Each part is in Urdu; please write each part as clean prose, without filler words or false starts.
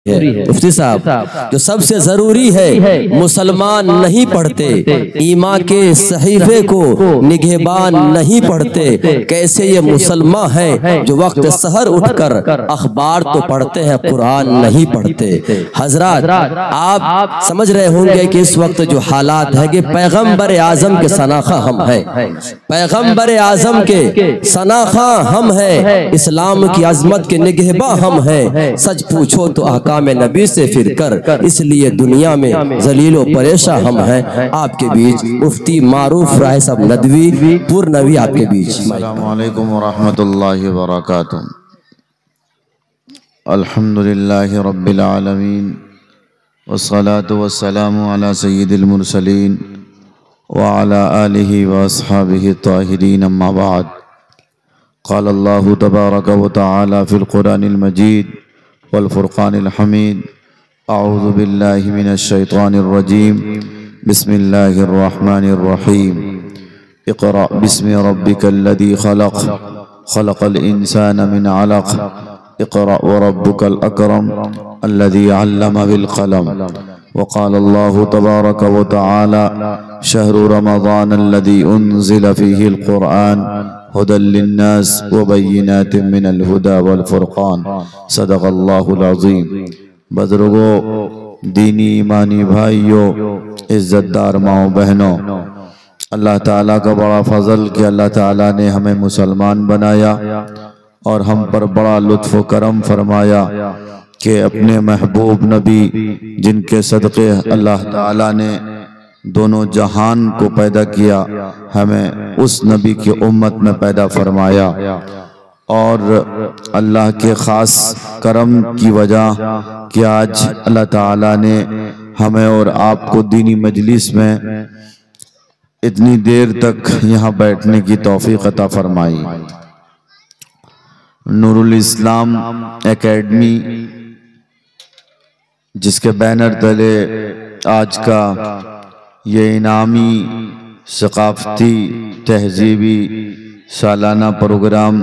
مفتی صاحب جو سب سے ضروری ہے مسلمان نہیں پڑھتے، ایمان کے صحیفے کو نگہبان نہیں پڑھتے، کیسے یہ مسلمان ہیں جو وقت سحر اٹھ کر اخبار تو پڑھتے ہیں قرآن نہیں پڑھتے۔ حضرات آپ سمجھ رہے ہوں گے کہ اس وقت جو حالات ہے کہ پیغمبر اعظم کے سناخہ ہم ہیں، پیغمبر اعظم کے سناخہ ہم ہیں، اسلام کی عظمت کے نگہباں ہم ہیں، سچ پوچھو تو احکام نبی سے پھر کر، اس لیے دنیا میں ذلیل و پریشاں ہم ہیں۔ آپ کے بیچ مفتی معروف راہ صاحب ندوی پور نوی آپ کے بیچ۔ السلام علیکم ورحمۃ اللہ وبرکاتہ۔ الحمدللہ رب العالمین والصلاة والسلام علی سید المرسلین وعلی آلہ واصحابہ الطاہرین، اما بعد۔ قال اللہ تبارک وتعالی فی القرآن المجید والفرقان الحمید، اعوذ باللہ من الشیطان الرجیم، بسم اللہ الرحمن الرحیم۔ اقرأ بسم ربک الذی خلق، خلق الانسان من علق، اقرأ وربک الاکرم الذی علم بالقلم۔ وقال اللہ تبارک وتعالی شہر رمضان الذی انزل فیہ القرآن ہدی للناس وبینات من الہدی والفرقان، صدق اللہ العظیم۔ بزرگوں، دینی ایمانی بھائیوں، عزت دار ماؤں بہنوں، اللہ تعالیٰ کا بڑا فضل کہ اللہ تعالیٰ نے ہمیں مسلمان بنایا اور ہم پر بڑا لطف و کرم فرمایا کہ اپنے محبوب نبی جن کے صدقے اللہ تعالیٰ نے دونوں جہان کو پیدا کیا، ہمیں اس نبی کی امت میں پیدا فرمایا، اور اللہ کے خاص کرم کی وجہ کہ آج اللہ تعالیٰ نے ہمیں اور آپ کو دینی مجلس میں اتنی دیر تک یہاں بیٹھنے کی توفیق عطا فرمائی۔ نور الاسلام اکیڈمی، جس کے بینر تلے آج کا یہ انعامی ثقافتی تہذیبی سالانہ پروگرام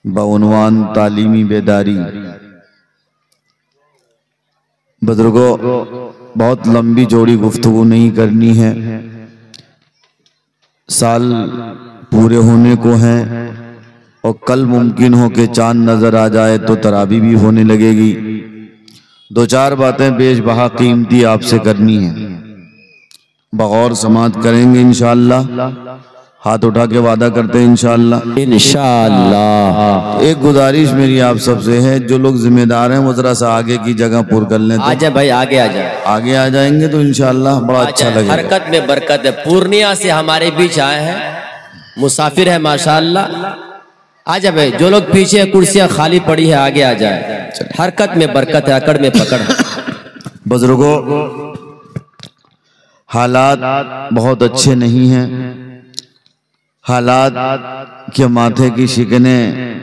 بعنوان تعلیمی بیداری۔ بزرگوں، بہت لمبی چوڑی گفتگو نہیں کرنی ہے، سال پورے ہونے کو ہیں اور کل ممکن ہو کہ چاند نظر آ جائے تو تراویح بھی ہونے لگے گی۔ دو چار باتیں بیش بہا قیمتی آپ سے کرنی ہیں، بغور سماعت کریں گے انشاءاللہ۔ ہاتھ اٹھا کے وعدہ کرتے ہیں انشاءاللہ۔ انشاءاللہ۔ ایک گزارش میری آپ سب سے ہے، جو لوگ ذمہ دار ہیں وہ ذرا سا آگے کی جگہ پر کر لیں۔ آجا بھائی، آگے آجا، آگے آ جائیں گے تو انشاءاللہ بڑا اچھا لگے گا۔ حرکت میں برکت ہے۔ پورنیا سے ہمارے بیچ آئے ہیں، مسافر ہے ماشاءاللہ۔ آجا بھائی، جو لوگ پیچھے کرسیاں خالی پڑی ہے آگے آ جائیں، حرکت میں برکت ہے، اکڑ میں پکڑ ہے۔ بزرگوں، حالات بہت اچھے نہیں ہیں، حالات کے ماتھے کی شکنیں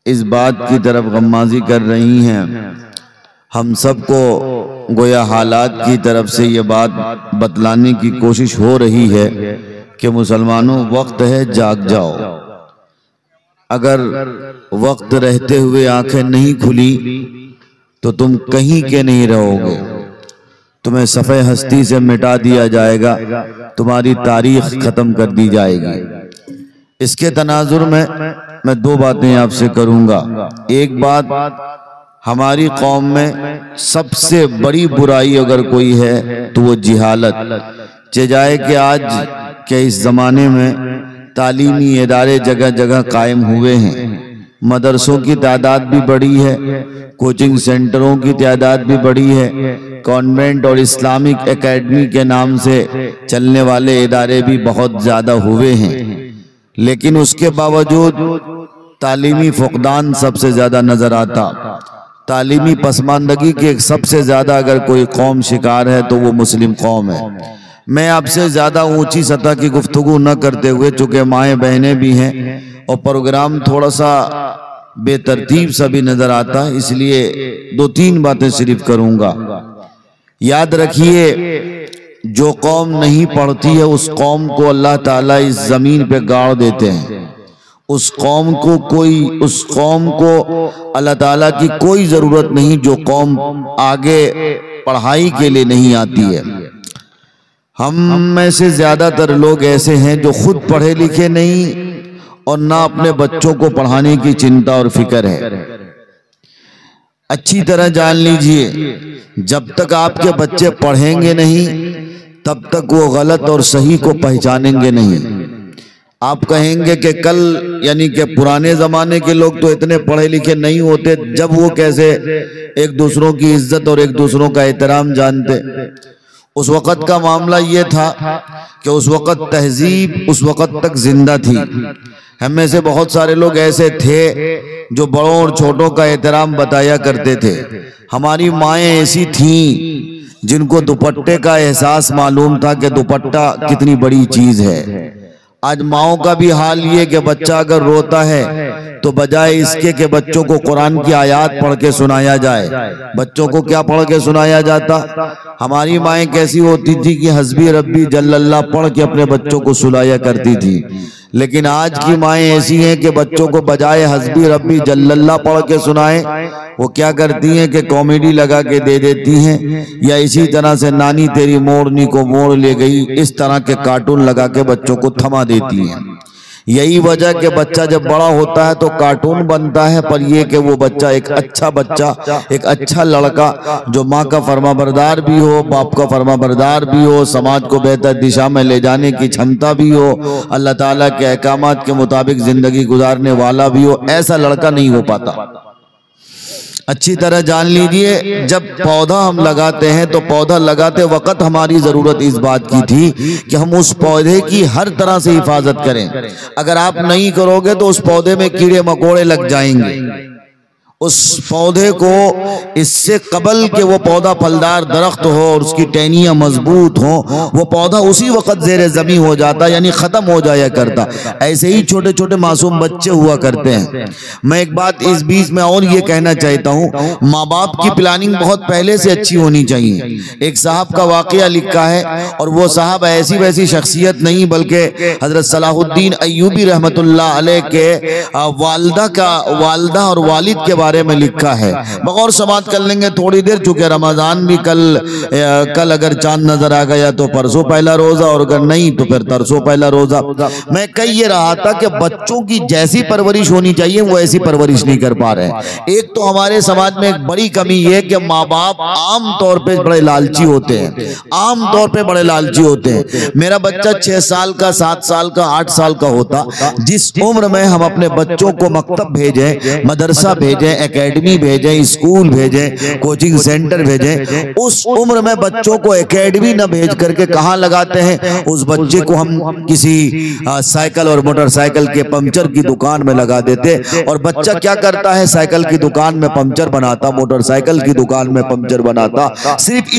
اس بات کی طرف غمازی کر رہی ہیں۔ ہم سب کو گویا حالات کی طرف سے یہ بات بتلانے کی کوشش ہو رہی ہے کہ مسلمانوں، وقت ہے جاگ جاؤ۔ اگر وقت رہتے ہوئے آنکھیں نہیں کھلی تو تم کہیں کے نہیں رہو گے، تمہیں صفحہ ہستی سے مٹا دیا جائے گا، تمہاری تاریخ ختم کر دی جائے گی۔ اس کے تناظر میں دو باتیں آپ سے کروں گا۔ ایک بات، ہماری قوم میں سب سے بڑی برائی اگر کوئی ہے تو وہ جہالت۔ چاہے کہ آج کے اس زمانے میں تعلیمی ادارے جگہ جگہ قائم ہوئے ہیں، مدرسوں کی تعداد بھی بڑی ہے، کوچنگ سینٹروں کی تعداد بھی بڑی ہے، کانوینٹ اور اسلامک اکیڈمی کے نام سے چلنے والے ادارے بھی بہت زیادہ ہوئے ہیں، لیکن اس کے باوجود تعلیمی فقدان سب سے زیادہ نظر آتا۔ تعلیمی پسماندگی کے سب سے زیادہ اگر کوئی قوم شکار ہے تو وہ مسلم قوم ہے۔ میں آپ سے زیادہ اونچی سطح کی گفتگو نہ کرتے ہوئے، چونکہ مائیں بہنیں بھی ہیں اور پروگرام تھوڑا سا بے ترتیب سا بھی نظر آتا، اس لیے دو تین باتیں صرف کروں گا۔ یاد رکھیے، جو قوم نہیں پڑھتی ہے اس قوم کو اللہ تعالیٰ اس زمین پہ گاڑ دیتے ہیں، اس قوم کو اللہ تعالیٰ کی کوئی ضرورت نہیں جو قوم آگے پڑھائی کے لیے نہیں آتی ہے۔ ہم میں سے زیادہ تر لوگ ایسے ہیں جو خود پڑھے لکھے نہیں اور نہ اپنے بچوں کو پڑھانے کی چنتا اور فکر ہے۔ اچھی طرح جان لیجئے، جب تک آپ کے بچے پڑھیں گے نہیں تب تک وہ غلط اور صحیح کو پہچانیں گے نہیں۔ آپ کہیں گے کہ کل یعنی کہ پرانے زمانے کے لوگ تو اتنے پڑھے لکھے نہیں ہوتے، جب وہ کیسے ایک دوسروں کی عزت اور ایک دوسروں کا احترام جانتے۔ اس وقت کا معاملہ یہ تھا کہ اس وقت تہذیب اس وقت تک زندہ تھی۔ ہم میں سے بہت سارے لوگ ایسے تھے جو بڑوں اور چھوٹوں کا احترام بتایا کرتے تھے۔ ہماری مائیں ایسی تھیں جن کو دوپٹے کا احساس معلوم تھا کہ دوپٹہ کتنی بڑی چیز ہے۔ آج ماؤں کا بھی حال یہ کہ بچہ اگر روتا ہے تو بجائے اس کے کہ بچوں کو قرآن کی آیات پڑھ کے سنایا جائے، بچوں کو کیا پڑھ کے سنایا جاتا؟ ہماری مائیں کیسی ہوتی تھی کہ حسبی ربی جل اللہ پڑھ کے اپنے بچوں کو سلایا کرتی تھی۔ لیکن آج کی مائیں ایسی ہیں کہ بچوں کو بجائے حسبی ربی جل اللہ پڑھ کے سنائیں، وہ کیا کرتی ہیں کہ کامیڈی لگا کے دے دیتی ہیں، یا اسی طرح سے نانی تیری موڑنی کو موڑ لے گئی، اس طرح کے کارٹون لگا کے بچوں کو تھما دیتی ہیں۔ یہی وجہ کہ بچہ جب بڑا ہوتا ہے تو کارٹون بنتا ہے، پر یہ کہ وہ بچہ ایک اچھا لڑکا جو ماں کا فرما بردار بھی ہو، باپ کا فرما بردار بھی ہو، سماج کو بہتر دشا میں لے جانے کی چھمتا بھی ہو، اللہ تعالیٰ کے احکامات کے مطابق زندگی گزارنے والا بھی ہو، ایسا لڑکا نہیں ہو پاتا۔ اچھی طرح جان لیجئے، جب پودا ہم لگاتے ہیں تو پودا لگاتے وقت ہماری ضرورت اس بات کی تھی کہ ہم اس پودے کی ہر طرح سے حفاظت کریں۔ اگر آپ نہیں کرو گے تو اس پودے میں کیڑے مکوڑے لگ جائیں گے۔ اس پودے کو اس سے قبل کہ وہ پودا پھلدار درخت ہو اور اس کی ٹہنیاں مضبوط ہوں، وہ پودا اسی وقت زیر زمین ہو جاتا، یعنی ختم ہو جایا کرتا۔ ایسے ہی چھوٹے چھوٹے معصوم بچے ہوا کرتے ہیں۔ میں ایک بات اس بیچ میں اور یہ کہنا چاہتا ہوں، ماں باپ کی پلاننگ بہت پہلے سے اچھی ہونی چاہیے۔ ایک صاحب کا واقعہ لکھا ہے، اور وہ صاحب ایسی ویسی شخصیت نہیں بلکہ حضرت صلاح الدین ایوبی رحمت اللہ علیہ کے والدہ اور والد کے بارے میں لکھا ہے۔ بغور سماعت کر لیں گے تھوڑی دیر، چونکہ رمضان بھی کل اگر چاند نظر آ گیا تو پرسوں پہلا روزہ، اور اگر نہیں تو پھر ترسوں پہلا روزہ۔ میں کہہ یہ رہا تھا کہ بچوں کی جیسی پرورش ہونی چاہیے وہ ایسی پرورش نہیں کر پا رہے ہیں۔ ایک تو ہمارے سماج میں ایک بڑی کمی یہ کہ ماں باپ عام طور پہ بڑے لالچی ہوتے ہیں۔ میرا بچہ 6 سال کا، 7 سال کا، 8 سال کا ہوتا، جس عمر میں ہم اپنے بچوں کو مکتب بھیجیں، مدرسہ بھیجیں، اکیڈمی بھیجیں، اسکول بھیجیں، کوچنگ سینٹر بھیجیں، اس عمر میں بچوں کو اکیڈمی نہ بھیج کر کے کہاں لگاتے ہیں؟ اس بچے کو ہم کسی سائیکل اور موٹر سائیکل کے پنچر کی دکان میں لگا دیتے، اور بچہ کیا کرتا ہے؟ سائیکل کی دکان میں پنچر بناتا، موٹر سائیکل کی دکان میں پنچر بناتا، صرف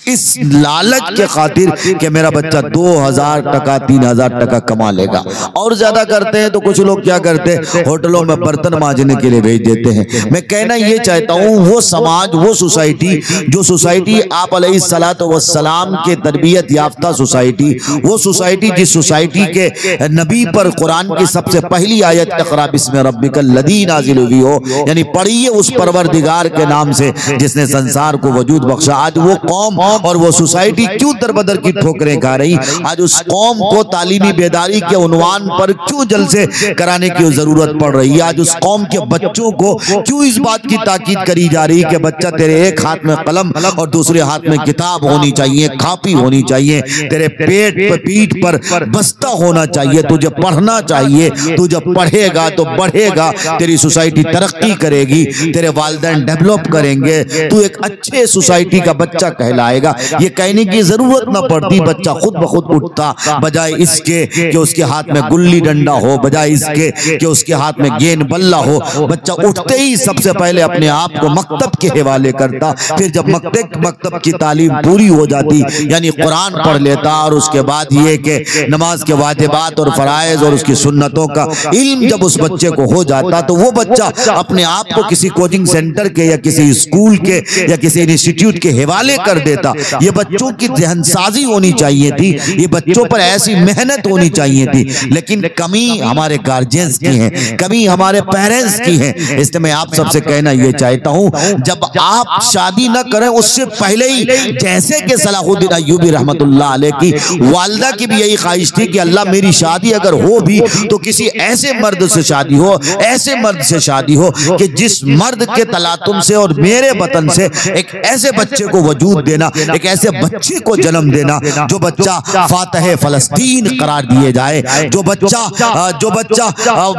اس لالچ کے خاطر کہ میرا بچہ 2000 ٹکا 3000 ٹکا کما لے گا۔ اور زیادہ کرتے ہیں تو کچھ لوگ کیا کرتے ہیں؟ ہوٹلوں میں برتن مانجنے کے لیے بھیج دیتے ہیں۔ میں کہنا یہ چاہتا ہوں، وہ سماج، وہ سوسائٹی جو سوسائٹی آپ علیہ السلام کے تربیت یافتہ سوسائٹی، وہ سوسائٹی جس سوسائٹی کے نبی پر قرآن کی سب سے پہلی آیت اقرا بسم ربک الذی نازل ہوئی ہو، یعنی پڑھیے اس پروردگار کے نام سے جس نے سنسار کو وجود بخشا۔ آج وہ قوم اور وہ سوسائٹی کیوں در بدر کی ٹھوکریں کھا رہی؟ آج اس قوم کو تعلیمی بیداری کے عنوان پر کیوں جلسے کرانے کی ضرورت پڑ رہی ہے؟ آج اس قوم کے بچوں کو کیوں اس بات کی تاکید کری جا رہی کہ بچہ تیرے ایک ہاتھ میں قلم اور دوسرے ہاتھ میں کتاب ہونی چاہیے، کاپی ہونی چاہیے، تیرے پیٹ پر بستہ ہونا چاہیے، تجھے پڑھنا چاہیے، تو جب پڑھے گا تو بڑھے گا، تیری سوسائٹی ترقی کرے گی، تیرے والدین ڈیولپ کریں گے، تو ایک اچھے سوسائٹی کا بچہ کہلائے گا۔ یہ کہنے کی ضرورت نہ پڑتی، بچہ خود بخود اٹھتا، بجائے اس کے کہ اس کے ہاتھ میں گلی ڈنڈا ہو، بجائے اس کے کہ اس کے ہاتھ میں گیند بلہ ہو، بچہ اٹھتے ہی سب سے پہلے اپنے آپ کو مکتب کے حوالے کرتا، پھر جب مکتب کی تعلیم پوری ہو جاتی یعنی قرآن پڑھ لیتا، اور اس کے بعد یہ کہ نماز کے واجبات اور فرائض اور اس کی سنتوں کا علم جب اس بچے کو ہو جاتا تو وہ بچہ اپنے آپ کو کسی کوچنگ سینٹر کے یا کسی اسکول کے یا کسی انسٹیٹیوٹ کے حوالے کر دیتا۔ یہ بچوں کی ذہن سازی ہونی چاہیے تھی، یہ بچوں پر ایسی محنت ہونی چاہیے تھی، لیکن کمی ہمارے گارجینز کی ہے، کمی ہمارے پیرنٹس کی ہے۔ اس لیے میں آپ سب سے کہنا یہ چاہتا ہوں، جب آپ شادی نہ کریں اس سے پہلے ہی، جیسے کہ صلاح الدین ایوبی رحمت اللہ علیہ کی والدہ کی بھی یہی خواہش تھی کہ اللہ میری شادی اگر ہو بھی تو کسی ایسے مرد سے شادی ہو، ایسے مرد سے شادی ہو کہ جس مرد کے تلاطم سے اور میرے بطن سے ایک ایسے بچے کو وجود دینا، ایک ایسے بچے کو جنم دینا جو بچہ فاتح فلسطین قرار دیے جائے، جو بچہ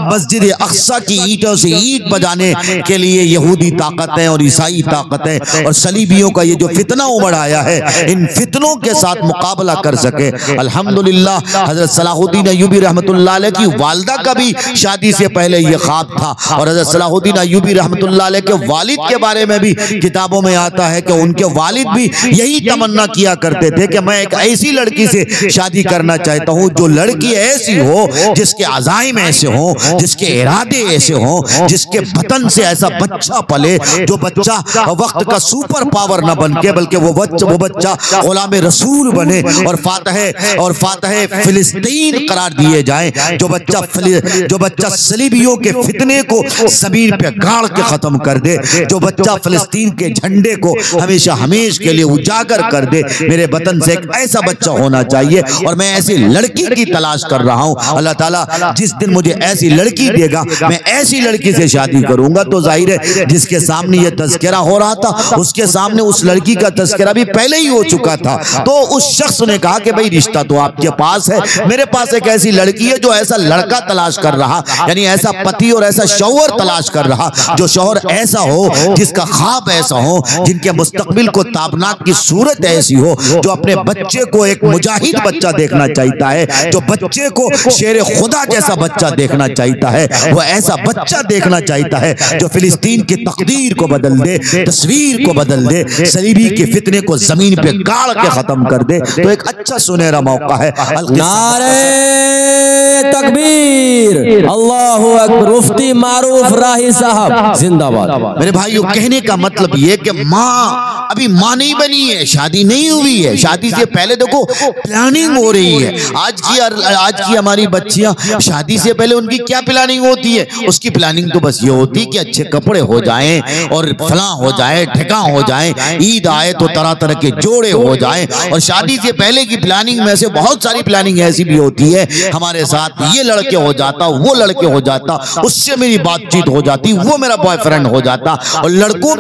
مسجد اقصی کی اینٹوں سے اینٹ بجانے کے لیے یہودی طاقتیں اور عیسائی طاقتیں اور صلیبیوں کا یہ جو فتنہ ابھر آیا ہے، ان فتنوں کے ساتھ مقابلہ کر سکے۔ الحمدللہ حضرت صلاح الدین ایوبی رحمت اللہ علیہ کی والدہ کا بھی شادی سے پہلے یہ خواب تھا، اور حضرت صلاح الدین ایوبی رحمت اللہ علیہ کے والد کے بارے میں بھی کتابوں میں آتا ہے کہ ان کے والد بھی یہی تمنا کیا کرتے تھے کہ میں ایک ایسی لڑکی سے شادی کرنا چاہتا ہوں جو لڑکی ایسی ہو جس کے عزائم ایسے ہوں، جس کے ارادے ایسے ہوں، جس کے بطن سے ایسا بچہ پلے جو بچہ وقت کا سپر پاور نہ بن کے بلکہ وہ بچہ غلام رسول بنے اور فاتح فلسطین قرار دیے جائیں، جو بچہ صلیبیوں کے فتنے کو زمین پہ گاڑ کے ختم کر دے، جو بچہ فلسطین کے جھنڈے کو ہمیشہ ہمیشہ کے لیے اجاگر کر دے۔ میرے بطن سے ایک ایسا بچہ ہونا چاہیے، اور میں ایسی لڑکی کی تلاش کر رہا ہوں۔ اللہ تعالیٰ جس دن مجھے ایسی لڑکی دے گا میں ایسی لڑکی سے شادی کروں گا۔ تو ظاہر ہے جس کے سامنے یہ تذکرہ ہو رہا تھا اس کے سامنے اس لڑکی کا تذکرہ بھی پہلے ہی ہو چکا تھا، تو اس شخص نے کہا کہ بھئی رشتہ تو آپ کے پاس ہے، میرے پاس ایک ایسی لڑکی ہے جو ایسا لڑکا تلاش کر رہا، یعنی ایسا پتی اور ایسا شوہر تلاش کر رہا جو شوہر ایسا ہو، جس کا خواب ایسا ہو، جن کے مستقبل کو تابناک کی صورت ایسی ہو، جو اپنے بچے کو ایک مجاہد بچہ دیکھنا چاہتا ہے، جو بچے کو شیر خدا جیسا بچہ دیکھنا چاہتا ہے، وہ ایسا بچہ دیکھنا چاہتا ہے جو فلسطین کی تقدیر کو بدل دے، تصویر کو بدل دے، صلیبی کے فتنے کو زمین پہ گاڑ کے ختم کر دے۔ تو ایک اچھا سنہرا موقع ہے۔ نعرہ تکبیر، اللہ اکبر، مفتی معروف راہی صاحب زندہ باد۔ میرے بھائیو، کہنے کا مطلب یہ کہ ماں ابھی ماں نہیں بنی ہے، شادی نہیں ہوئی ہے، شادی سے پہلے دیکھو پلاننگ ہو رہی ہے۔ آج کی ہماری بچیاں شادی سے پہلے ان کی کیا پلاننگ ہوتی ہے؟ اس کی پلاننگ تو بس یہ ہوتی کہ اچھے کپڑے ہو جائیں اور فلاں ہو جائے، ٹھکاں ہو جائیں، عید آئے تو طرح طرح کے جوڑے ہو جائیں، اور شادی سے پہلے کی پلاننگ میں سے بہت ساری پلاننگ ایسی بھی ہوتی ہے، ہمارے ساتھ یہ لڑکے ہو جاتا، وہ لڑکے ہو جاتا، اس سے میری بات چیت ہو جاتی، وہ میرا بوائے فرینڈ ہو جاتا۔ اور لڑکوں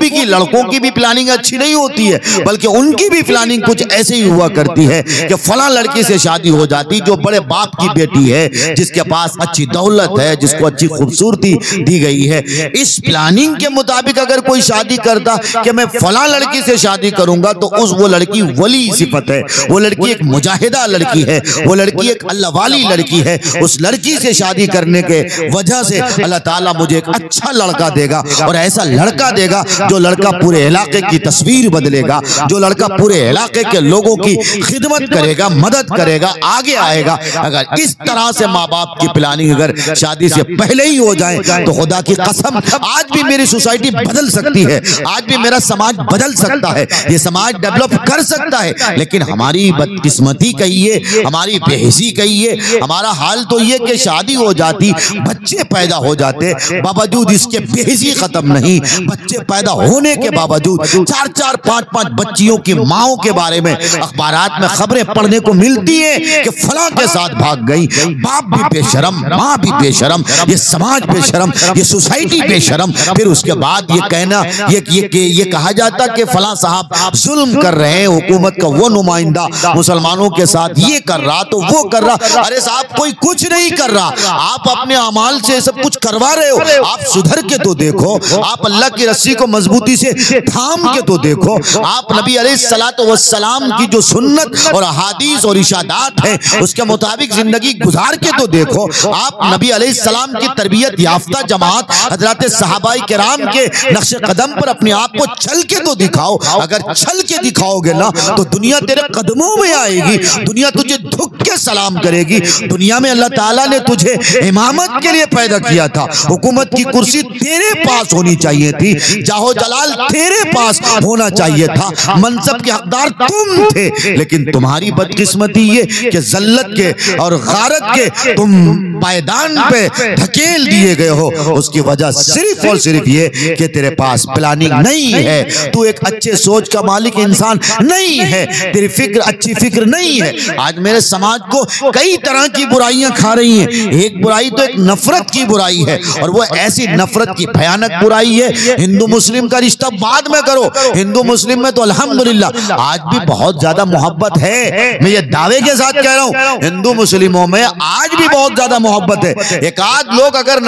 کی بھی پلاننگ اچھی نہیں ہوتی ہے، بلکہ ان کی بھی پلاننگ کچھ ایسے ہی ہوا کرتی ہے کہ فلاں لڑکی سے شادی ہو جاتی جو بڑے باپ کی بیٹی ہے، جس کے پاس اچھی دولت ہے، جس کو اچھی خوبصورتی دی گئی ہے۔ اس پلاننگ کے مطابق اگر کوئی شادی کرتا کہ میں فلاں لڑکی سے شادی کروں گا، تو وہ لڑکی ولی صفت ہے، وہ لڑکی ایک مجاہدہ لڑکی ہے، وہ لڑکی ایک اللہ والی لڑکی ہے۔ اس لڑکی سے شادی کرنے کے وجہ سے اللہ تعالیٰ مجھے ایک اچھا لڑکا دے گا، اور ایسا لڑکا دے گا جو لڑکا پورے علاقے کی تصویر بدلے گا، جو لڑکا پورے علاقے کے لوگوں کی خدمت کرے گا، مدد کرے گا، آگے آئے گا۔ اگر اس طرح سے ماں باپ کی پلاننگ اگر شادی سے پہلے ہی ہو جائے تو خدا کی قسم آج بھی میری سوسائٹی بدل سکتی ہے، آج بھی میرا سماج بدل سکتا ہے، یہ سماج ڈیولپ کر سکتا ہے، لیکن ہماری بدقسمتی کہیے، ہماری بے حسی کہیے، ہمارا حال تو یہ کہ شادی ہو جاتی، بچے پیدا ہو جاتے، باوجود اس کے بے حسی ختم نہیں، بچے پیدا ہونے کے باوجود 4-4 5-5 بچیوں کی ماؤں کے بارے میں اخبارات میں خبریں پڑھنے کو ملتی ہیں کہ فلاں کے ساتھ بھاگ گئی۔ باپ بھی بے شرم، ماں بھی بے شرم، یہ سماج بے شرم، یہ سوسائٹی بے شرم۔ پھر اس کے بعد یہ کہنا، یہ کہا جاتا کہ فلاں صاحب ظلم کر رہے ہیں، حکومت کا وہ نمائندہ مسلمانوں کے ساتھ یہ کر رہا تو وہ کر رہا۔ ارے صاحب کوئی کچھ نہیں کر رہا، آپ اپنے اعمال سے سب کچھ کروا رہے ہو، آپ سدھر کے تو دیکھو، آپ اللہ کی رسی کو مضبوطی سے تھام کے تو دیکھو۔ دیکھو, آپ نبی علیہ الصلوۃ والسلام کی جو سنت اور احادیث اور ارشادات ہیں اس کے مطابق زندگی گزار کے تو دیکھو. آپ نبی علیہ السلام کی تربیت یافتہ جماعت حضرات صحابہ کرام کے نقش قدم پر اپنے آپ کو چل کے تو دکھاؤ. اگر چل کے دکھاؤ گے نا تو دنیا تیرے قدموں میں آئے گی, دنیا تجھے جھک کے سلام کرے گی. دنیا میں اللہ تعالیٰ نے تجھے امامت کے لیے پیدا کیا تھا, حکومت کی کرسی تیرے پاس ہونی چاہیے تھی, جاہو جلال تیرے پاس ہونا چاہیے تھا, منصب کے حقدار تم تھے, لیکن تمہاری بدقسمتی یہ کہ ذلت کے اور غارت کے تم پائیدان پہ دھکیل دیے گئے ہو. اس کی وجہ صرف اور صرف یہ کہ تیرے پاس پلاننگ نہیں ہے, تو ایک اچھے سوچ کا مالک انسان نہیں ہے, تیری فکر اچھی فکر نہیں ہے. آج میرے سماج کو کئی طرح کی برائیاں کھا رہی ہیں. ایک برائی تو ایک نفرت کی برائی ہے, اور وہ ایسی نفرت کی بھیانک برائی ہے. ہندو مسلم کا رشتہ بعد میں کرو, ہندو مسلم میں تو الحمدللہ آج بھی بہت زیادہ محبت ہے. میں یہ دعوے کے ساتھ کہہ رہا ہوں, ہندو مسلموں میں آج بھی بہت زیادہ محبت ہے. ایک آدھ لوگ اگر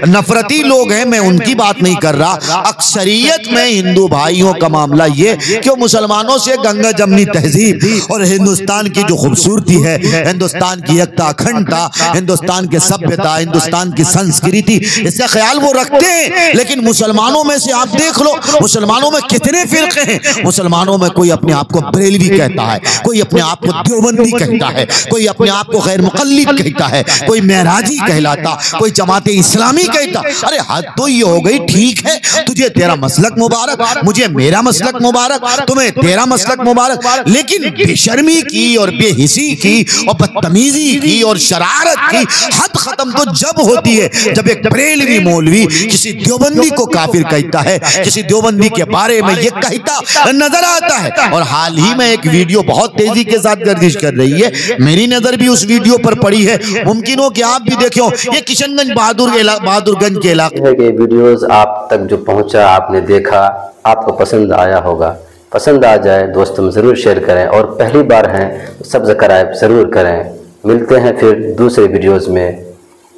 نفرتی لوگ ہیں, میں ان کی بات نہیں کر رہا. اکثریت میں ہندو بھائیوں کا معاملہ یہ کہ وہ مسلمانوں سے گنگا جمنی تہذیب اور ہندوستان کی جو خوبصورتی ہے, ہندوستان کی یکتا اکھنڈتا, ہندوستان کے سبھیتا, ہندوستان کی سنسکریتی, اس کا خیال وہ رکھتے ہیں. لیکن مسلمانوں میں سے آپ دیکھ لو, مسلمانوں میں کتنے فرقے ہیں. مسلمانوں میں کوئی اپنے آپ کو بریلوی کہتا ہے, کوئی اپنے آپ کو دیوبندی کہتا ہے, کوئی اپنے آپ کو غیر مقلد کہتا ہے, کوئی معراجی کہلاتا, کوئی جماعت اسلامی کہتا. ارے حد تو یہ ہو گئی. ٹھیک ہے, تجھے تیرا مسلک مبارک, مجھے میرا مسلک مبارک, تمہیں تیرا مسلک مبارک, لیکن بے شرمی کی اور بے حسی کی اور بدتمیزی کی اور شرارت کی حد ختم تو جب ہوتی ہے جب ایک بریلوی مولوی کسی دیوبندی کو کافر کہتا ہے, کسی دیوبندی کے بارے میں یہ کہتا نظر آتا ہے. اور حال ہی میں ایک ویڈیو بہت تیزی کے ساتھ گردش کر رہی ہے, میری نظر بھی اس ویڈیو پر پڑی ہے, ممکن ہو کہ آپ بھی دیکھیں. یہ کشن گنج بہادر گنج کے علاقے ہے. ویڈیوز آپ تک جو پہنچا, آپ نے دیکھا, آپ کو پسند آیا ہوگا. پسند آ جائے دوستوں میں ضرور شیئر کریں, اور پہلی بار ہیں سبسکرائب ضرور کریں. ملتے ہیں پھر دوسرے ویڈیوز میں.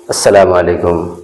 السلام علیکم.